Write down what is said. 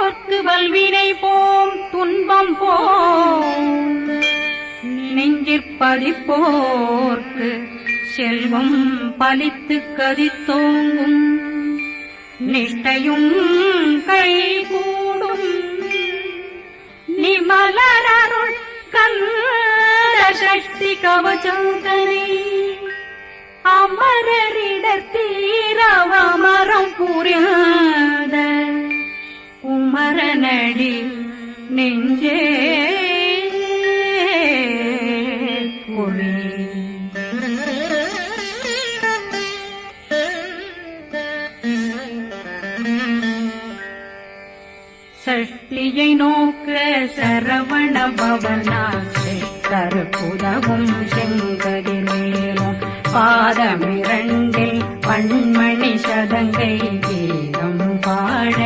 துன்போர்க்கு வல்வினை போம் துன்பம் போம் நெஞ்சிற்பதிப்போர்க்கு செல்வம் பலித்து கதித்தோங்கும் நிஷ்டையும் கை கூடும் நிமலருள் கந்த சக்தி கவச்சந்தனை அமரரிடத்தீரவமரம் புரியாத உமரனடி நெஞ்சே குழி சஷ்டியை நோக்க சரவண பவனா கருப்புதவும் செங்கதிர்வேலும் பாதமிரண்டில் பண்மணி சதங்கை கீதம் பாட